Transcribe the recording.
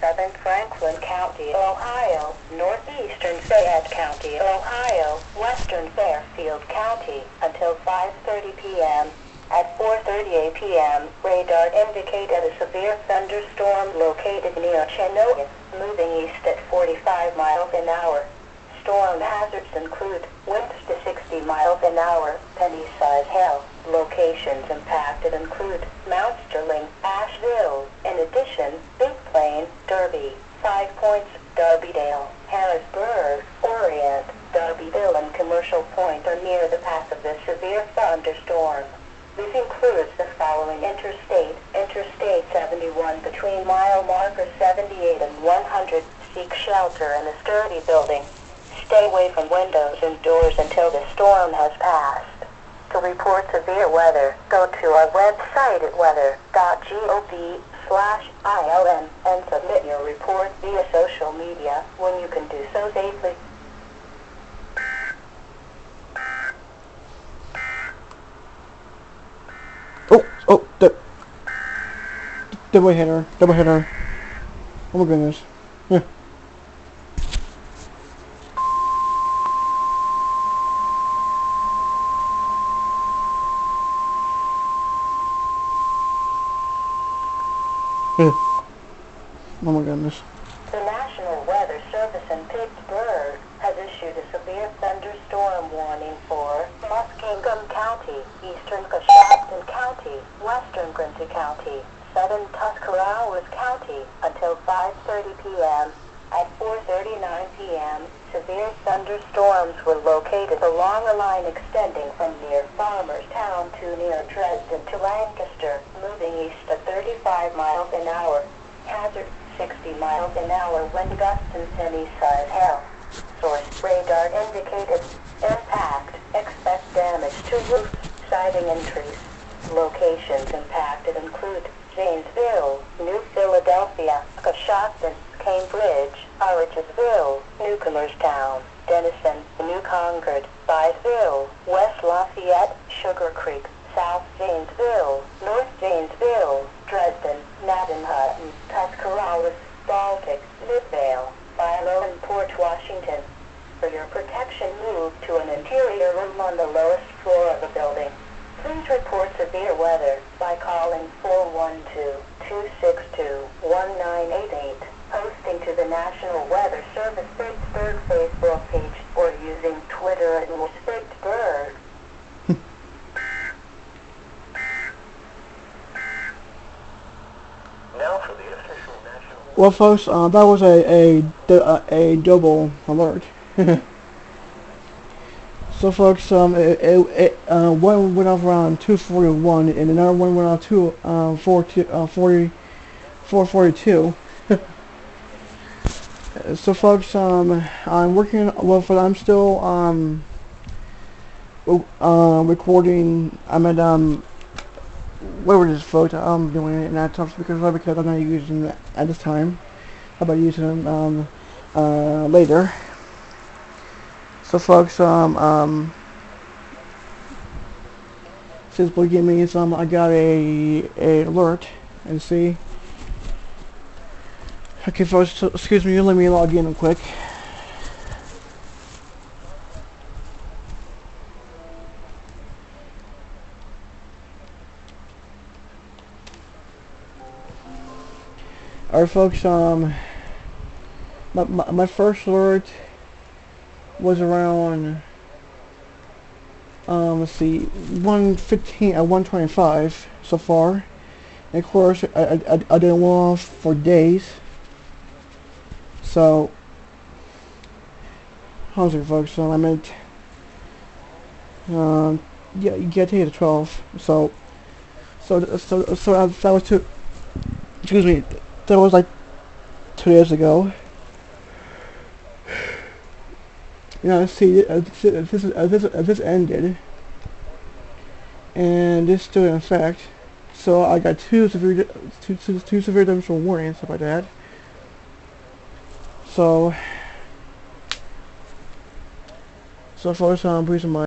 southern Franklin County, Ohio, northeastern Fayette County, Ohio, western Fairfield County, until 5:30 p.m. At 4:38 p.m., radar indicated a severe thunderstorm located near Chinook, moving east at 45 miles an hour. Storm hazards include winds to 60 miles an hour, penny-size hail. Locations impacted include Mount Sterling, Asheville. In addition, Big Plain, Derby, 5 Points, Darbydale, Harrisburg, Orient, Darbyville, and Commercial Point are near the path of this severe thunderstorm. This includes the following Interstate 71 between mile marker 78 and 100. Seek shelter in a sturdy building. Stay away from windows and doors until the storm has passed. To report severe weather, go to our website at weather.gov/ILN and submit your report via social media when you can do so safely. Oh, double hitter. Oh my goodness. Yeah. Oh my goodness. The National Weather Service in Pittsburgh has issued a severe thunderstorm warning for Muskingum County, eastern Coshocton County, western Quincy County, southern Tuscarawas County until 5:30 p.m. At 4:39 p.m., severe thunderstorms were located along a line extending from near Farmerstown to near Dresden to Lancaster, moving east at 35 miles an hour. Hazard 60 miles an hour wind gusts and penny-size hail. Source radar indicated impact. Expect damage to roofs, siding, and trees. Locations impacted include Zanesville, New Philadelphia, Coshocton, Cambridge, Orrichesville, Newcomerstown, Denison, New Concord, Byesville, West Lafayette, Sugar Creek, South Zanesville, North Zanesville, Dresden, Nadenhutton, Tuscarawas, Baltic, Midvale, Philo, and Port Washington. For your protection, move to an interior room on the lowest floor of the building. Please report severe weather by calling 412-262-1988, posting to the National Weather Service Pittsburgh Facebook page, or using Twitter at Pittsburgh. Now for the official national. Well, folks, that was a double alert. So, folks, one went off around 2:41, and another one went off 4:42. So, folks, I'm working. Well, I'm still recording. I'm at where is this, folks? I'm doing it in that top speakers because I'm not using them at this time. How about using them later? So, folks, since give me some, I got a alert and see. Okay, folks, so, excuse me, let me log in real quick. Alright, folks, my first alert was around, let's see, 1:15 at 1:25 so far. And of course, I didn't go off for days. So, how's it, folks? So I meant, yeah, you get to hit 12. So that was two. Excuse me. That was like 2 days ago. You know, see, this ended, and this still in effect. So I got two severe thunderstorm warnings, stuff like that. So, folks, please mind.